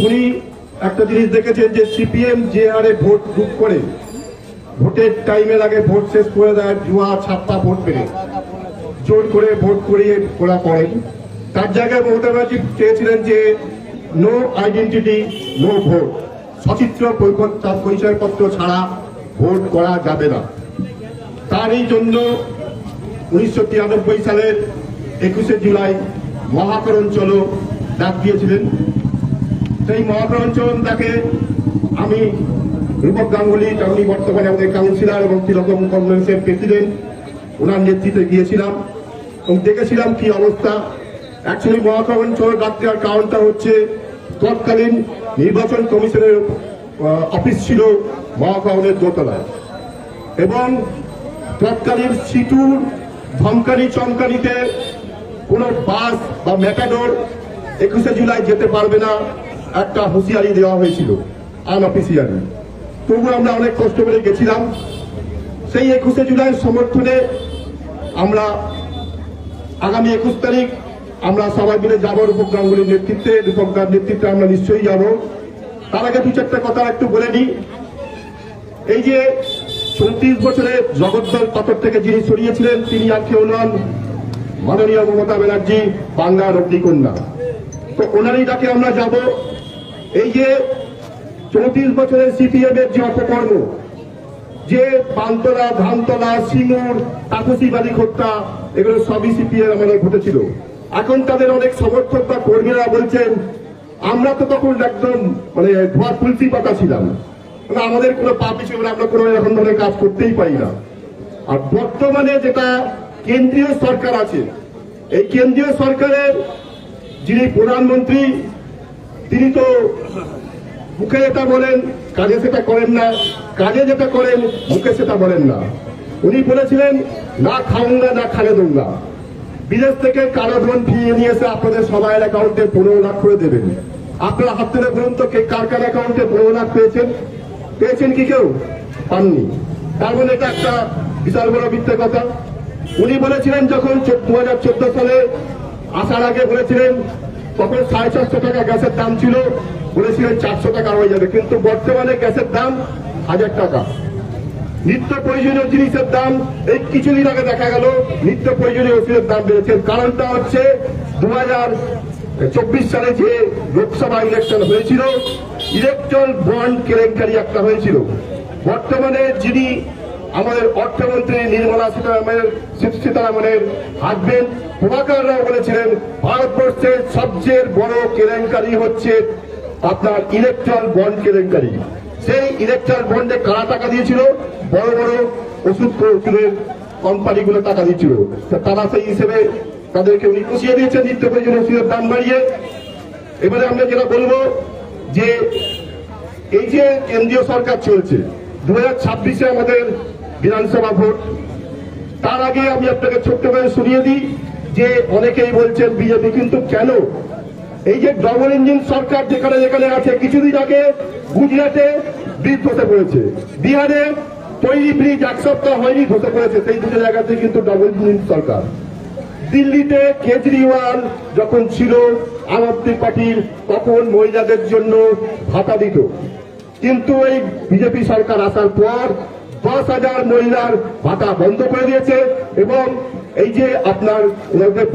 S7: উনি একটা জিনিস দেখেছেন যে সিপিএম যে হারে ভোট গ্রুপ করে, ভোটের টাইমের আগে ভোট শেষ করে দেয়, জুয়া ছাপ্পা ভোট পেরে জোর করে ভোট করিয়ে ওরা করেন। তার জায়গায় মমতা ব্যানার্জি চেয়েছিলেন যে নো আইডেন্টিটি নো ভোট, সচিত্র পরিচয়পত্র ছাড়া ভোট করা যাবে না। তার এই জন্য 1993 সালের 21শে জুলাই মহাকরণ চলো ডাক দিয়েছিলেন। সেই মহাকরণ চলন তাকে আমি রূপক গাঙ্গুলি, উনি বর্তমানে আমাদের কাউন্সিলর এবং তৃণমূল কংগ্রেসের প্রেসিডেন্ট, ওনার নেতৃত্বে গিয়েছিলাম এবং দেখেছিলাম কি অবস্থা। অ্যাকচুয়ালি মহাকরণ চলো ডাক দেওয়ার কারণটা হচ্ছে তৎকালীন নির্বাচন কমিশনের অফিস ছিল মহাকরণের দোতলায় এবং তৎকালীন সিটুর ধমকানি চমকানিতে কোনো বাস বা ম্যাটাডোর 21শে জুলাই যেতে পারবে না একটা হুঁশিয়ারি দেওয়া হয়েছিল আনঅফিসিয়ালি। তবু আমরা অনেক কষ্ট করে গেছিলাম। সেই 21শে জুলাইয়ের সমর্থনে আমরা আগামী 21 তারিখ আমরা সবাই মিলে যাবো রূপক গাঙ্গুলির নেতৃত্বে, রূপকদার নেতৃত্বে আমরা নিশ্চয়ই যাব। তার আগে দু চারটা কথা একটু বলে নিই। এই যে 34 বছরের জগদ্দল পাথর থেকে যিনি সরিয়েছিলেন তিনি আর কেউ নন, মাননীয় মমতা ব্যানার্জি, বাংলার অগ্নিকন্যা। তো ওনারই ডাকে আমরা যাব। এই যে 34 বছরের সিপিএম এর যে অপকর্ম, যে পানতলা, ধানতলা, সিঙ্গুর, তাপসীবাদী হত্যা, এগুলো সবই সিপিএম আমাদের ঘটেছিল। এখন তাদের অনেক সমর্থক বা কর্মীরা বলছেন আমরা তো তখন একদম মানে ধোয়া তুলসী পাতা ছিলাম, মানে আমাদের কোনো পাপ ছিল না, আমরা কোনো এরকম ধরনের কাজ করতেই পারি না। আর বর্তমানে যেটা কেন্দ্রীয় সরকার আছে, এই কেন্দ্রীয় সরকারের যিনি প্রধানমন্ত্রী, তিনি তো মুখে যেটা বলেন কাজে সেটা করেন না, কাজে যেটা করেন মুখে সেটা বলেন না। উনি বলেছিলেন না খাউঙ্গা না খালে দোঙ্গা, বিদেশ থেকে কালো ধন ফিরিয়ে নিয়ে এসে আপনাদের সবাইয়ের অ্যাকাউন্টে 15 লাখ করে দেবেন। আপনারা হাত তুলে বলুন তো কে কার কার অ্যাকাউন্টে 15 লাখ পেয়েছেন? পেয়েছেন কি কেউ? পাননি। তার মানে এটা একটা বিশাল বড় মিথ্যে কথা। উনি বলেছিলেন যখন 2014 সালে আসার আগে বলেছিলেন, তখন 450 টাকা গ্যাসের দাম ছিল, বলেছিলেন 400 টাকা হয়ে যাবে, কিন্তু বর্তমানে গ্যাসের দাম 1000 টাকা। নিত্য প্রয়োজনীয় জিনিসের দাম এই কিছুদিন আগে দেখা গেল নিত্য প্রয়োজনীয় ওষুধের দাম বেড়েছে। কারণটা হচ্ছে 2024 সালে যে লোকসভা ইলেকশন হয়েছিল, ইলেকট্রাল বন্ড কেলেঙ্কারি একটা হয়েছিল। বর্তমানে যিনি আমাদের অর্থমন্ত্রী নির্মলা সীতারামনের হাজবেন্ড প্রভাকর রাও বলেছিলেন ভারতবর্ষের সবচেয়ে বড় কেলেঙ্কারি হচ্ছে আপনার ইলেকট্রাল বন্ড কেলেঙ্কারি। সেই ইলেকট্রাল বন্ডে কারা টাকা দিয়েছিল? বড় বড় ওষুধের কোম্পানিগুলো টাকা দিয়েছিল। তারা সেই হিসেবে তাদেরকে উনি পুষিয়ে দিয়েছেন নিত্য প্রয়োজনীয় ওষুধের দাম বাড়িয়ে। এবারে আমরা যেটা বলবো যে এই যে কেন্দ্রীয় সরকার চলছে, 2026-এ আমাদের বিধানসভা ভোট। তার আগে আমি আপনাকে ছোট্ট করে শুনিয়ে দিই যে অনেকেই বলছেন বিজেপি, কিন্তু কেন? এই যে ডবল ইঞ্জিন সরকার যেখানে যেখানে আছে, কিছুদিন আগে গুজরাটে ব্রিজ ধসে পড়েছে, বিহারে তৈরি ব্রিজ 1 সপ্তাহ হয়নি ধসে পড়েছে, সেই দুটো জায়গাতে কিন্তু ডবল ইঞ্জিন সরকার। দিল্লিতে কেজরিওয়াল যখন ছিল আম আদমি পার্টির, তখন মহিলাদের জন্য ভাতা দিত, কিন্তু এই বিজেপি সরকার আসার পর 10,000 মহিলার ভাতা বন্ধ করে দিয়েছে। এবং এই যে আপনার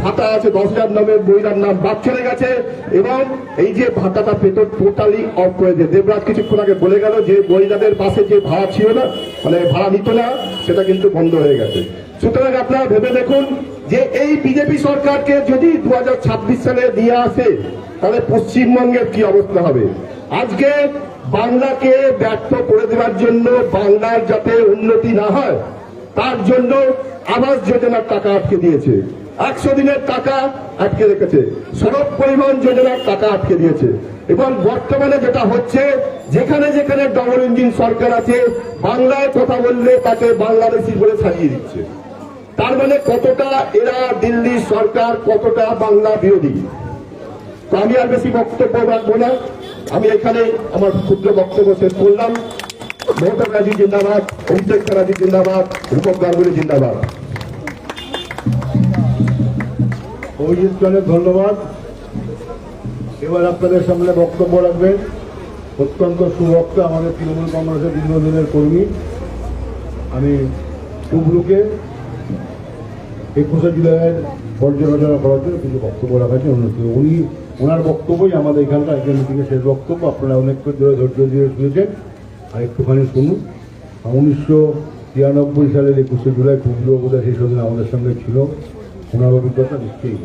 S7: ভাতা আছে 10,000 নামের মহিলার নাম বাদ চলে গেছে, এবং এই যে ভাতাটা পেত টোটালি অফ করে দিয়ে দেবরাজ কিছুক্ষণ আগে বলে গেল যে মহিলাদের পাশে যে ভাড়া ছিল না, মানে ভাড়া নিত না, সেটা কিন্তু বন্ধ হয়ে গেছে। সুতরাং আপনারা ভেবে দেখুন যে এই বিজেপি সরকারকে যদি 2026 সালে দিয়ে আসে, তাহলে পশ্চিমবঙ্গের কি অবস্থা হবে। আজকে বাংলাকে ব্যর্থ করে দেওয়ার জন্য, বাংলার যাতে উন্নতি না হয় তার জন্য আবাস যোজনার টাকা আটকে দিয়েছে, 100 দিনের টাকা আটকে রেখেছে, সড়ক পরিবহন যোজনার টাকা আটকে দিয়েছে। এবং বর্তমানে যেটা হচ্ছে, যেখানে যেখানে ডবল ইঞ্জিন সরকার আছে, বাংলায় কথা বললে তাকে বাংলাদেশি বলে সাজিয়ে দিচ্ছে। তার মানে কতটা এরা দিল্লি সরকার কতটা বাংলা বিরোধী। তো আমি আর বেশি বক্তব্য রাখবো না, আমি এখানে আমার ক্ষুদ্র বক্তব্য শেষ করলাম। মমতা ব্যানার্জি জিন্দাবাদ, অভিষেক ব্যানার্জি জিন্দাবাদ, রূপক গাঙ্গুলি জিন্দাবাদ।
S1: অভিজিৎকে অনেক ধন্যবাদ। এবার আপনাদের সামনে বক্তব্য রাখবেন অত্যন্ত সুবক্তা, আমাদের তৃণমূল কংগ্রেসের দীর্ঘদিনের কর্মী, আমি টুবলুকে 21শে জুলাইয়ের পর্যালোচনা করার জন্য কিছু বক্তব্য রাখাচ্ছি অনুরোধ। উনি ওনার বক্তব্যই আমাদের এখানকার মিটিংয়ের শেষ বক্তব্য। আপনারা অনেকক্ষণ ধরে ধৈর্য দিয়ে শুনেছেন, আর একটুখানি শুনুন। 1993 সালের 21শে জুলাই টুবলু বোধহয় সেই দিন আমাদের সঙ্গে ছিল, ওনার অভিজ্ঞতা নিশ্চয়ই।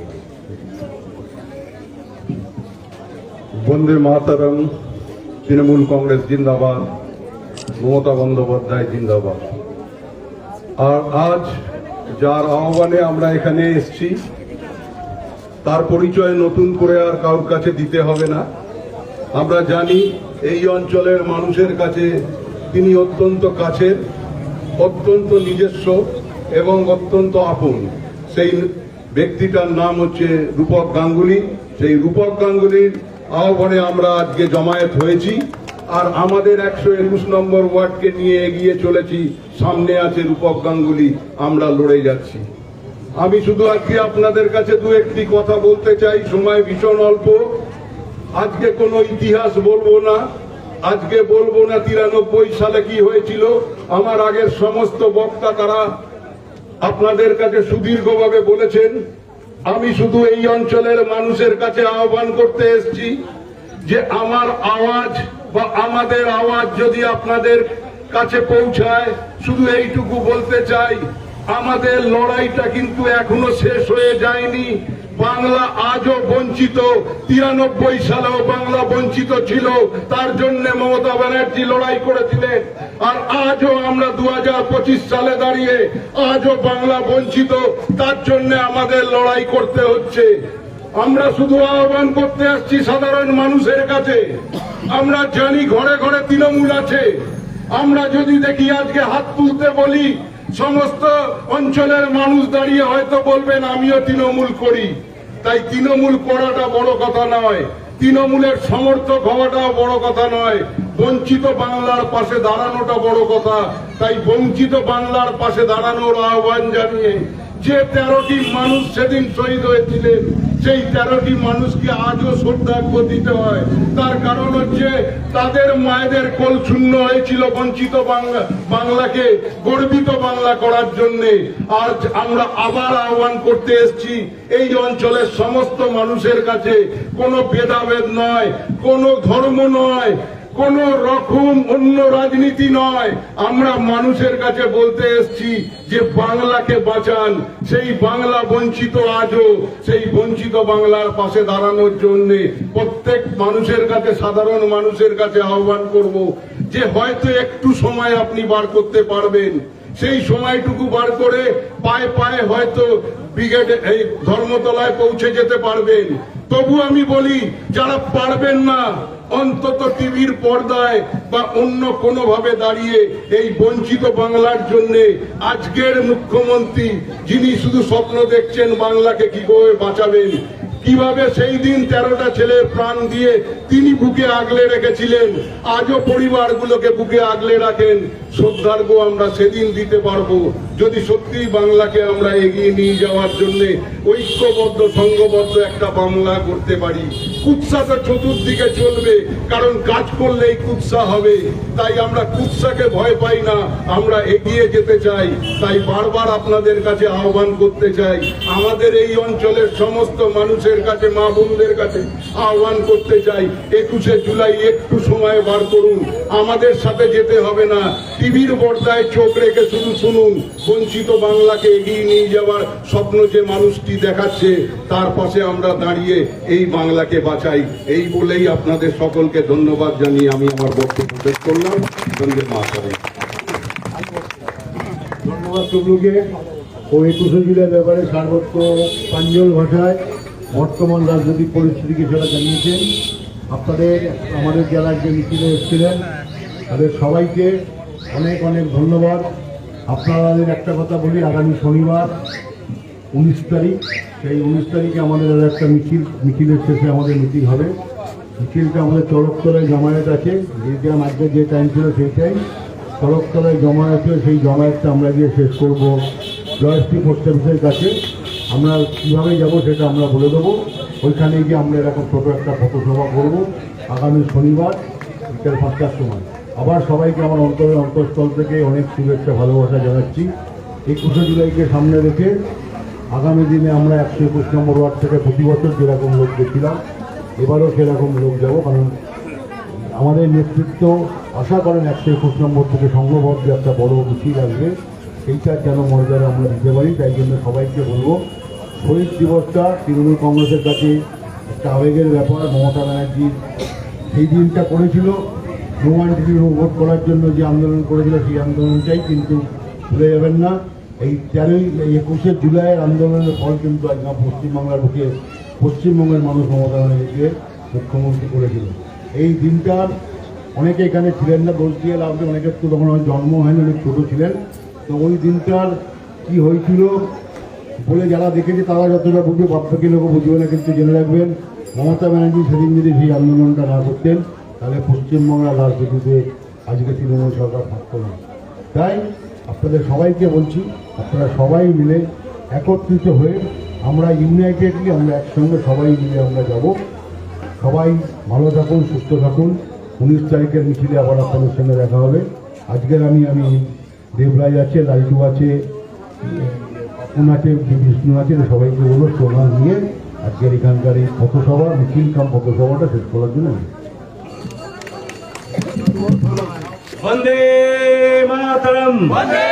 S8: বন্দে মাতরম, তৃণমূল কংগ্রেস জিন্দাবাদ, মমতা বন্দ্যোপাধ্যায় জিন্দাবাদ। আর আজ যার আহ্বানে আমরা এখানে এসেছি, তার পরিচয় নতুন করে আর কারোর কাছে দিতে হবে না। আমরা জানি এই অঞ্চলের মানুষের কাছে তিনি অত্যন্ত কাছের, অত্যন্ত নিজস্ব। এবং অত্যন্ত আপন। সেই ব্যক্তিটার নাম হচ্ছে রূপক গাঙ্গুলি। সেই রূপক গাঙ্গুলির আহ্বানে আমরা আজকে জমায়েত হয়েছি, আর আমাদের 121 নম্বর ওয়ার্ডকে নিয়ে এগিয়ে চলেছি। সামনে আছে রূপক গাঙ্গুলি, আমরা লড়ে যাচ্ছি। আমি শুধু আজকে আপনাদের কাছে দু একটি কথা বলতে চাই, সময় ভীষণ অল্প। আজকে কোনো ইতিহাস বলবো না, আজকে বলবো না 93 সালে কি হয়েছিল। আমার আগের সমস্ত বক্তা তারা আপনাদের কাছে সুদীর্ঘভাবে বলেছেন। আমি শুধু এই অঞ্চলের মানুষের কাছে আহ্বান করতে এসেছি যে আমার আওয়াজ বা আমাদের আওয়াজ যদি আপনাদের কাছে পৌঁছায়, শুধু এইটুকু বলতে চাই, আমাদের লড়াইটা কিন্তু এখনো শেষ হয়ে যায়নি। বাংলা আজও বঞ্চিত। 93 সালেও বাংলা বঞ্চিত ছিল, তার জন্য মমতা ব্যানার্জি লড়াই করেছিলেন। আর আজও আমরা 2025 সালে দাঁড়িয়ে আজও বাংলা বঞ্চিত, তার জন্য আমাদের লড়াই করতে হচ্ছে। আমরা শুধু আহ্বান করতে আসছি সাধারণ মানুষের কাছে। আমরা জানি ঘরে ঘরে তৃণমূল আছে। আমরা যদি দেখি আজকে হাত তুলতে বলি, সমস্ত অঞ্চলের মানুষ দাঁড়িয়ে হয়তো বলবেন আমিও তৃণমূল করি। তাই তৃণমূল করাটা বড় কথা নয়, তৃণমূলের সমর্থক হওয়াটাও বড় কথা নয়, বঞ্চিত বাংলার পাশে দাঁড়ানোটা বড় কথা। তাই বঞ্চিত বাংলার পাশে দাঁড়ানোর আহ্বান জানিয়ে যে 13টি মানুষ সেদিন শহীদ হয়েছিলেন, সেই 13টি মানুষকে আজও শ্রদ্ধার্ঘ্য দিতে হয়। তার কারণ হচ্ছে তাদের মায়েদের কোল শূন্য হয়েছিল বঞ্চিত বাংলাকে গর্বিত বাংলা করার জন্য। আজ আমরা আবার আহ্বান করতে এসেছি এই অঞ্চলের সমস্ত মানুষের কাছে, কোনো ভেদাভেদ নয়, কোনো ধর্ম নয়, কোন রকম অন্য রাজনীতি নয়। আমরা মানুষের কাছে বলতে এসেছি যে বাংলাকে বাঁচান। সেই বাংলা বঞ্চিত আজও, সেই বঞ্চিত বাংলার পাশে দাঁড়ানোর জন্য প্রত্যেক মানুষের কাছে, সাধারণ মানুষের কাছে আহ্বান করব যে হয়তো একটু সময় আপনি বার করতে পারবেন, সেই সময়টুকু বার করে পায়ে পায়ে হয়তো ব্রিগেড এই ধর্মতলায় পৌঁছে যেতে পারবেন। তবু আমি বলি, যারা পারবেন না, অন্তত টিভির পর্দায় বা অন্য কোনো ভাবে দাঁড়িয়ে এই বঞ্চিত বাংলার জন্য আজকের মুখ্যমন্ত্রী যিনি শুধু স্বপ্ন দেখছেন বাংলাকে কিভাবে বাঁচাবেন, কিভাবে সেই দিন 13টা ছেলের প্রাণ দিয়ে তিনি বুকে আগলে রেখেছিলেন, আজও পরিবারগুলোকে বুকে আগলে রাখেন। শ্রদ্ধার্ঘ্য আমরা সেদিন দিতে পারবো যদি সত্যি বাংলাকে আমরা এগিয়ে নিয়ে যাওয়ার জন্য ঐক্যবদ্ধ সংঘবদ্ধ একটা বাংলা করতে পারি। কুৎসা তো চতুর্দিকে চলবে, কারণ কাজ করলেই কুৎসা হবে। তাই আমরা কুৎসাকে ভয় পাই না, আমরা এগিয়ে যেতে চাই। তাই বারবার আপনাদের কাছে আহ্বান করতে চাই, আমাদের এই অঞ্চলের সমস্ত মানুষের কাছে, মা বোনদের কাছে আহ্বান করতে চাই, 21শে জুলাই একটু সময় বার করুন। আমাদের সাথে যেতে হবে না, টিভির পর্দায় চোখ রেখে শুধু শুনুন বঞ্চিত বাংলাকে এগিয়ে নিয়ে যাওয়ার স্বপ্ন যে মানুষটি দেখাচ্ছে, তার পাশে আমরা দাঁড়িয়ে এই বাংলাকে বাঁচাই। এই বলেই আপনাদের সকলকে ধন্যবাদ জানিয়ে আমি আমার বক্তব্য শেষ করলাম। বন্দে মাতরম।
S1: ধন্যবাদ টুকলুকে ও 21শে জুলাই ব্যাপারে সর্বত্র প্রাঞ্জল ভাষায় বর্তমান রাজনৈতিক পরিস্থিতিকে সেটা জানিয়েছেন। আপনাদের আমাদের জেলার যে মিছিলে এসেছিলেন তাদের সবাইকে অনেক অনেক ধন্যবাদ। আপনাদের একটা কথা বলি, আগামী শনিবার 19 তারিখ, সেই 19 তারিখে আমাদের একটা মিছিলের শেষে আমাদের মিটিং হবে। মিছিলটা আমাদের চড়কতলায় জমায়েত আছে, যেটা আজকে যে টাইম ছিল সেই টাইম চড়কতলায় জমায়েত আছে। সেই জমায়েতটা আমরা গিয়ে শেষ করব জয়শ্রী পোস্ট অফিসের কাছে। আমরা কীভাবে যাব সেটা আমরা বলে দেবো। ওইখানে গিয়ে আমরা এরকম ছোটো একটা পথসভা করব আগামী শনিবার বিকেল 5টার সময়। আবার সবাইকে আমার অন্তঃস্থল থেকে অনেক শুভেচ্ছা ভালোবাসা জানাচ্ছি। 21শে জুলাইকে সামনে রেখে আগামী দিনে আমরা 121 নম্বর ওয়ার্ড থেকে প্রতি বছর যেরকম লোক দেখছিলাম এবারও সেরকম লোক যাব, কারণ আমাদের নেতৃত্ব আশা করেন 121 নম্বর থেকে সংঘবদ্ধ একটা বড় মিছিল আসবে, এইটার যেন মর্যাদা আমরা দিতে পারি। তাই জন্য সবাইকে বলবো, শহীদ দিবসটা তৃণমূল কংগ্রেসের কাছে একটা আবেগের ব্যাপার। মমতা ব্যানার্জি সেই দিনটা করেছিল নো অ্যান্টি ভোট করার জন্য, যে আন্দোলন করেছিল সেই আন্দোলনটাই কিন্তু ভুলে যাবেন না। এই 21শে জুলাইয়ের আন্দোলনের ফল কিন্তু আজ পশ্চিমবাংলার বুকে পশ্চিমবঙ্গের মানুষ মমতা ব্যানার্জিকে মুখ্যমন্ত্রী করেছিল। এই দিনটার অনেকে এখানে ছিলেন না, দোষ দিয়ে লাভ নেই, অনেকের তো তখন জন্ম হয়নি, অনেক ছোটো ছিলেন। তো ওই দিনটার কি হয়েছিল বলে যারা দেখেছে তারা যতটা বুঝবে, বাপ্পাকে লোক বুঝবে না। কিন্তু জেনে রাখবেন, মমতা ব্যানার্জি সেদিন যদি সেই আন্দোলনটা না করতেন তাহলে পশ্চিমবাংলার রাজনীতিতে আজকে তৃণমূল সরকার থাকতো না। তাই আপনাদের সবাইকে বলছি, আপনারা সবাই মিলে একত্রিত হয়ে আমরা ইউনাইটেডলি আমরা একসঙ্গে সবাই মিলে আমরা যাব। সবাই ভালো থাকুন, সুস্থ থাকুন। 19 তারিখের মিছিলে আবার আপনাদের সঙ্গে দেখা হবে। আজকের আমি দেবরাজ আছে, লালটু আছে, আছে, বিষ্ণু আছে, সবাইকে বলবো সোনা নিয়ে আজকের এখানকার এই পথসভা মিছিল পথসভাটা শেষ করার জন্য।
S2: বন্দে মাতরম, বন্দে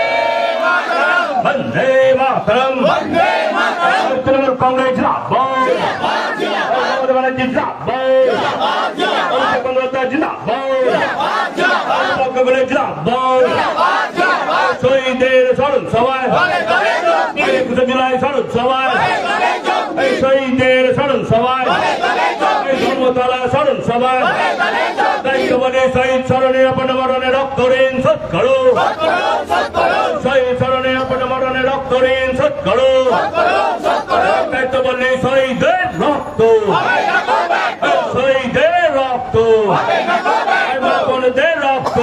S2: মাতরম, বন্দে মাতরম, বন্দে মাতরম। তৃণমূল কংগ্রেস জিন্দাবাদ, জিন্দাবাদ, জিন্দাবাদ। ব্যানার্জি জিন্দাবাদ, জিন্দাবাদ, জিন্দাবাদ। অভিষেক বন্দ্যোপাধ্যায় জিন্দাবাদ, জিন্দাবাদ, জিন্দাবাদ। কংগ্রেস জিন্দাবাদ, জিন্দাবাদ, জিন্দাবাদ। শহীদদের স্মরণ সভায় 21 জুলাই স্মরণ সভায়, শহীদদের স্মরণ সভায়, ধর্মতলা স্মরণ সভায় দায়িত্ববাদী শহীদ স্মরণে আপন মরণে রক্ত ঋণ শোধ করো, শহীদ স্মরণে আপন মরণে রক্ত ঋণ শোধ করো। দায়িত্ববাদী শহীদদের রক্ত, শহীদদের রক্ত, বোনদের রক্ত,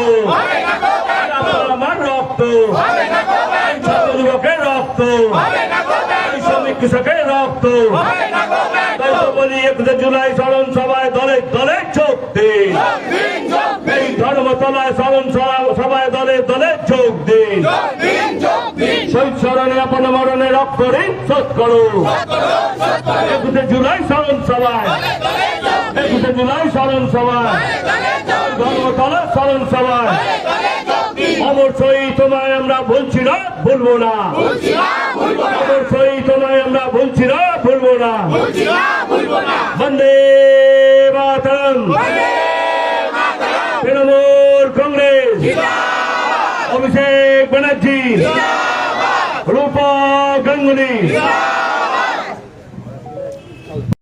S2: আমার রক্ত, ছাত্র যুবকের রক্ত, শ্রমিক কৃষকের রক্ত। তাই তো বলি 21 জুলাই স্মরণ সভায় দলে দলে যোগ দিন, এই ধর্মতলায় স্মরণ সভায় দলে দলে যোগ দিন। শহীদ স্মরণে আপন মরণে রক্ত ঋণ শোধ করো। 21 জুলাই স্মরণ সভায়, 21 জুলাই স্মরণ সভায়, ধর্মতলা স্মরণ সভায় অমর শহীদ তোমায় আমরা ভুলছি না, ভুলবো না। অমর শহীদ তোমায় আমরা ভুলছি না, ভুলবো না। বন্দে মাতরম, তৃণমূল কংগ্রেস, অভিষেক ব্যানার্জি, রূপা গাঙ্গুলি।